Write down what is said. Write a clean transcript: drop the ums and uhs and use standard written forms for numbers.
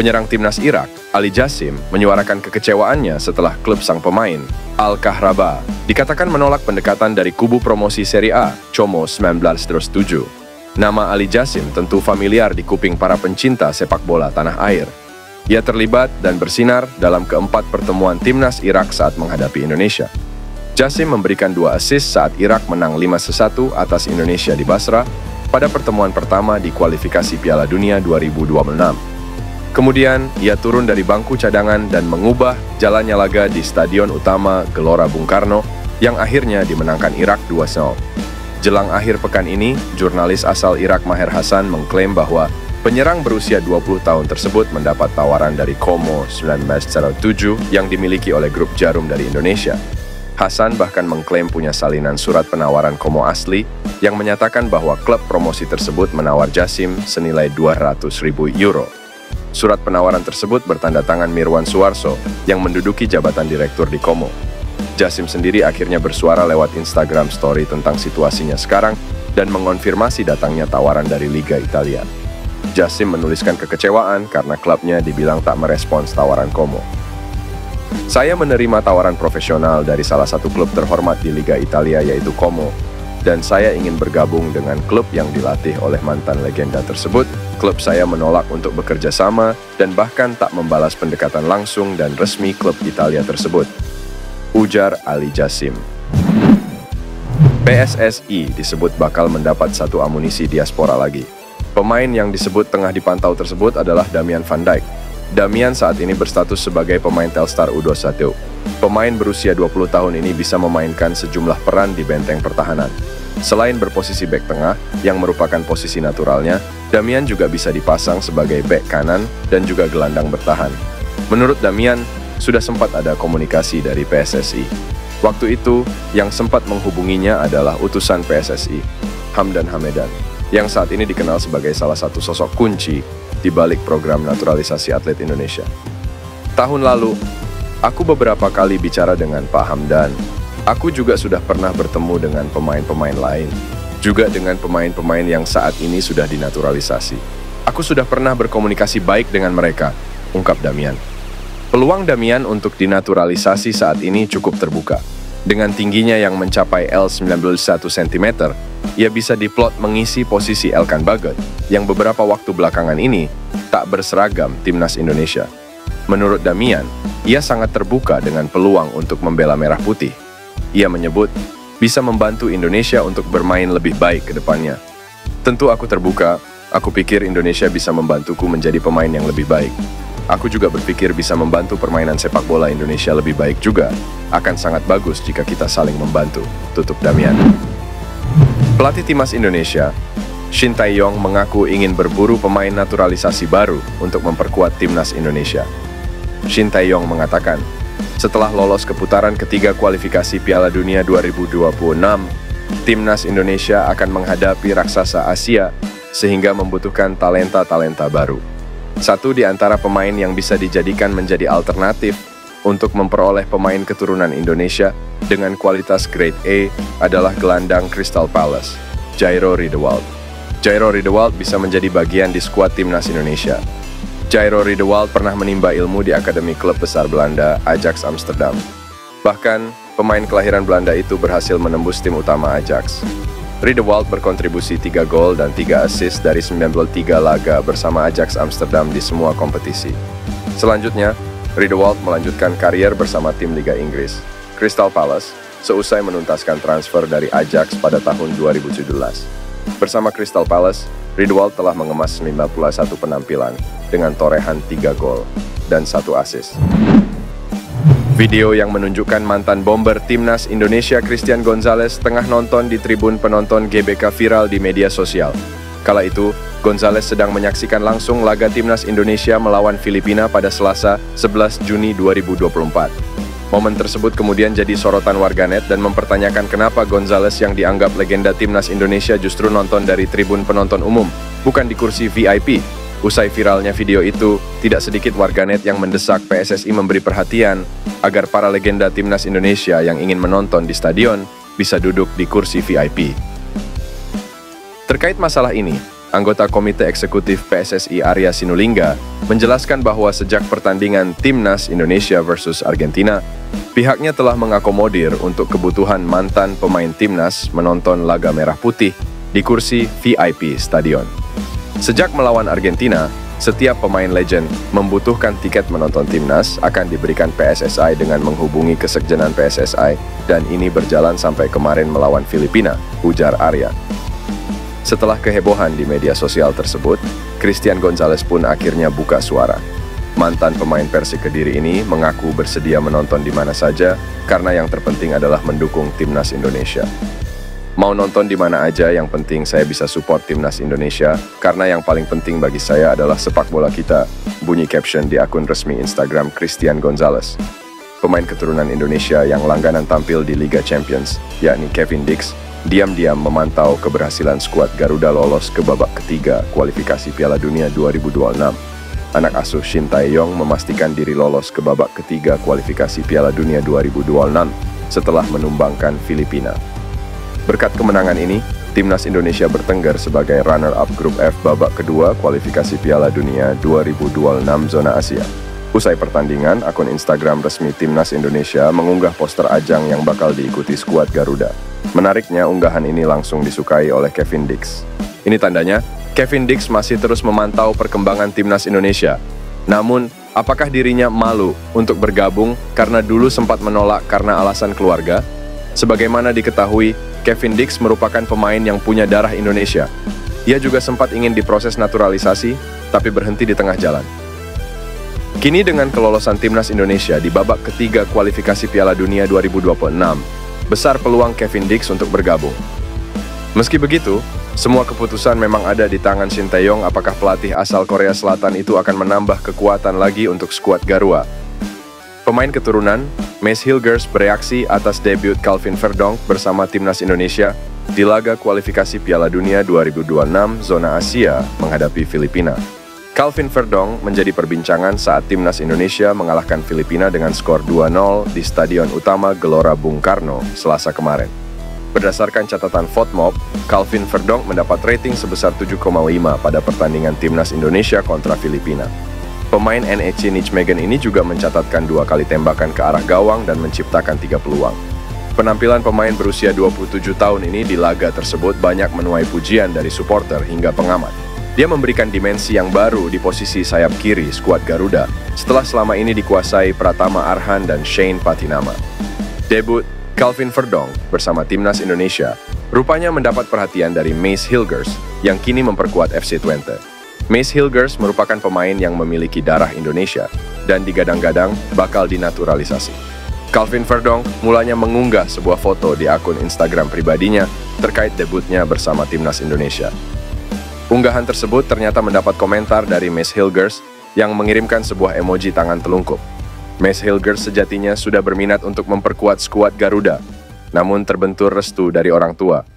Penyerang timnas Irak, Ali Jassim, menyuarakan kekecewaannya setelah klub sang pemain, Al-Kahraba, dikatakan menolak pendekatan dari kubu promosi Serie A, Como 1907. Nama Ali Jassim tentu familiar di kuping para pencinta sepak bola tanah air. Ia terlibat dan bersinar dalam keempat pertemuan timnas Irak saat menghadapi Indonesia. Jassim memberikan 2 assist saat Irak menang 5-1 atas Indonesia di Basra pada pertemuan pertama di kualifikasi Piala Dunia 2026. Kemudian, ia turun dari bangku cadangan dan mengubah jalannya laga di Stadion Utama Gelora Bung Karno yang akhirnya dimenangkan Irak 2-0. Jelang akhir pekan ini, jurnalis asal Irak Maher Hassan mengklaim bahwa penyerang berusia 20 tahun tersebut mendapat tawaran dari Como 1907 yang dimiliki oleh grup Jarum dari Indonesia. Hassan bahkan mengklaim punya salinan surat penawaran Como asli yang menyatakan bahwa klub promosi tersebut menawar Jassim senilai 200.000 euro. Surat penawaran tersebut bertanda tangan Mirwan Suarso yang menduduki jabatan direktur di Como. Jassim sendiri akhirnya bersuara lewat Instagram Story tentang situasinya sekarang dan mengonfirmasi datangnya tawaran dari Liga Italia. Jassim menuliskan kekecewaan karena klubnya dibilang tak merespons tawaran Como. Saya menerima tawaran profesional dari salah satu klub terhormat di Liga Italia yaitu Como, dan saya ingin bergabung dengan klub yang dilatih oleh mantan legenda tersebut. Klub saya menolak untuk bekerja sama dan bahkan tak membalas pendekatan langsung dan resmi klub Italia tersebut, ujar Ali Jassim. PSSI disebut bakal mendapat 1 amunisi diaspora lagi. Pemain yang disebut tengah dipantau tersebut adalah Damian van Dijk. Damian saat ini berstatus sebagai pemain Telstar U21. Pemain berusia 20 tahun ini bisa memainkan sejumlah peran di benteng pertahanan. Selain berposisi bek tengah, yang merupakan posisi naturalnya, Damian juga bisa dipasang sebagai bek kanan dan juga gelandang bertahan. Menurut Damian, sudah sempat ada komunikasi dari PSSI. Waktu itu, yang sempat menghubunginya adalah utusan PSSI, Hamdan Hamedan, yang saat ini dikenal sebagai salah satu sosok kunci di balik program naturalisasi atlet Indonesia. Tahun lalu, aku beberapa kali bicara dengan Pak Hamdan. Aku juga sudah pernah bertemu dengan pemain-pemain lain, juga dengan pemain-pemain yang saat ini sudah dinaturalisasi. Aku sudah pernah berkomunikasi baik dengan mereka, ungkap Damian. Peluang Damian untuk dinaturalisasi saat ini cukup terbuka. Dengan tingginya yang mencapai L91 cm, ia bisa diplot mengisi posisi Elkan Bagot, yang beberapa waktu belakangan ini tak berseragam timnas Indonesia. Menurut Damian, ia sangat terbuka dengan peluang untuk membela merah putih. Ia menyebut bisa membantu Indonesia untuk bermain lebih baik ke depannya. Tentu aku terbuka, aku pikir Indonesia bisa membantuku menjadi pemain yang lebih baik. Aku juga berpikir bisa membantu permainan sepak bola Indonesia lebih baik juga. Akan sangat bagus jika kita saling membantu, tutup Damian. Pelatih timnas Indonesia, Shin Tae-yong mengaku ingin berburu pemain naturalisasi baru untuk memperkuat timnas Indonesia. Shin Tae-yong mengatakan, setelah lolos ke putaran ketiga kualifikasi Piala Dunia 2026, timnas Indonesia akan menghadapi raksasa Asia sehingga membutuhkan talenta-talenta baru. Satu di antara pemain yang bisa dijadikan menjadi alternatif untuk memperoleh pemain keturunan Indonesia dengan kualitas grade A adalah gelandang Crystal Palace, Jairo Riedewald. Jairo Riedewald bisa menjadi bagian di skuad timnas Indonesia. Jairo Riedewald pernah menimba ilmu di akademi klub besar Belanda, Ajax Amsterdam. Bahkan, pemain kelahiran Belanda itu berhasil menembus tim utama Ajax. Riedewald berkontribusi 3 gol dan 3 assist dari 93 laga bersama Ajax Amsterdam di semua kompetisi. Selanjutnya, Riedewald melanjutkan karier bersama tim Liga Inggris, Crystal Palace, seusai menuntaskan transfer dari Ajax pada tahun 2017. Bersama Crystal Palace, Riedewald telah mengemas 91 penampilan dengan torehan 3 gol dan 1 assist. Video yang menunjukkan mantan bomber timnas Indonesia Christian Gonzalez tengah nonton di tribun penonton GBK viral di media sosial. Kala itu, Gonzalez sedang menyaksikan langsung laga timnas Indonesia melawan Filipina pada Selasa, 11 Juni 2024. Momen tersebut kemudian jadi sorotan warganet dan mempertanyakan kenapa Gonzalez yang dianggap legenda timnas Indonesia justru nonton dari tribun penonton umum, bukan di kursi VIP. Usai viralnya video itu, tidak sedikit warganet yang mendesak PSSI memberi perhatian agar para legenda timnas Indonesia yang ingin menonton di stadion bisa duduk di kursi VIP. Terkait masalah ini, anggota Komite Eksekutif PSSI Arya Sinulinga, menjelaskan bahwa sejak pertandingan Timnas Indonesia versus Argentina, pihaknya telah mengakomodir untuk kebutuhan mantan pemain Timnas menonton laga merah putih di kursi VIP stadion. Sejak melawan Argentina, setiap pemain legend membutuhkan tiket menonton Timnas akan diberikan PSSI dengan menghubungi kesekjenan PSSI, dan ini berjalan sampai kemarin melawan Filipina, ujar Arya. Setelah kehebohan di media sosial tersebut, Christian Gonzalez pun akhirnya buka suara. Mantan pemain Persik Kediri ini mengaku bersedia menonton di mana saja karena yang terpenting adalah mendukung Timnas Indonesia. Mau nonton di mana aja, yang penting saya bisa support Timnas Indonesia karena yang paling penting bagi saya adalah sepak bola kita, bunyi caption di akun resmi Instagram Christian Gonzalez. Pemain keturunan Indonesia yang langganan tampil di Liga Champions, yakni Kevin Dix, diam-diam memantau keberhasilan skuad Garuda lolos ke babak ketiga kualifikasi Piala Dunia 2026. Anak asuh Shin Tae-yong memastikan diri lolos ke babak ketiga kualifikasi Piala Dunia 2026 setelah menumbangkan Filipina. Berkat kemenangan ini, Timnas Indonesia bertengger sebagai runner-up Grup F babak kedua kualifikasi Piala Dunia 2026 zona Asia. Usai pertandingan, akun Instagram resmi Timnas Indonesia mengunggah poster ajang yang bakal diikuti skuad Garuda. Menariknya, unggahan ini langsung disukai oleh Kevin Dix. Ini tandanya, Kevin Dix masih terus memantau perkembangan Timnas Indonesia. Namun, apakah dirinya malu untuk bergabung karena dulu sempat menolak karena alasan keluarga? Sebagaimana diketahui, Kevin Dix merupakan pemain yang punya darah Indonesia. Ia juga sempat ingin diproses naturalisasi, tapi berhenti di tengah jalan. Kini dengan kelolosan Timnas Indonesia di babak ketiga kualifikasi Piala Dunia 2026, besar peluang Kevin Dix untuk bergabung. Meski begitu, semua keputusan memang ada di tangan Shin Tae-yong. Apakah pelatih asal Korea Selatan itu akan menambah kekuatan lagi untuk skuad Garuda? Pemain keturunan Mace Hilgers bereaksi atas debut Calvin Verdonk bersama Timnas Indonesia di laga kualifikasi Piala Dunia 2026 zona Asia menghadapi Filipina. Calvin Verdonk menjadi perbincangan saat Timnas Indonesia mengalahkan Filipina dengan skor 2-0 di Stadion Utama Gelora Bung Karno, Selasa kemarin. Berdasarkan catatan FOTMOB, Calvin Verdonk mendapat rating sebesar 7,5 pada pertandingan Timnas Indonesia kontra Filipina. Pemain NEC Nijmegen ini juga mencatatkan 2 kali tembakan ke arah gawang dan menciptakan 3 peluang. Penampilan pemain berusia 27 tahun ini di laga tersebut banyak menuai pujian dari supporter hingga pengamat. Dia memberikan dimensi yang baru di posisi sayap kiri skuad Garuda setelah selama ini dikuasai Pratama Arhan dan Shane Patinama. Debut Calvin Verdonk bersama Timnas Indonesia rupanya mendapat perhatian dari Mace Hilgers yang kini memperkuat FC Twente. Mace Hilgers merupakan pemain yang memiliki darah Indonesia dan digadang-gadang bakal dinaturalisasi. Calvin Verdonk mulanya mengunggah sebuah foto di akun Instagram pribadinya terkait debutnya bersama Timnas Indonesia. Unggahan tersebut ternyata mendapat komentar dari Mace Hilgers yang mengirimkan sebuah emoji tangan telungkup. Mace Hilgers sejatinya sudah berminat untuk memperkuat skuad Garuda, namun terbentur restu dari orang tua.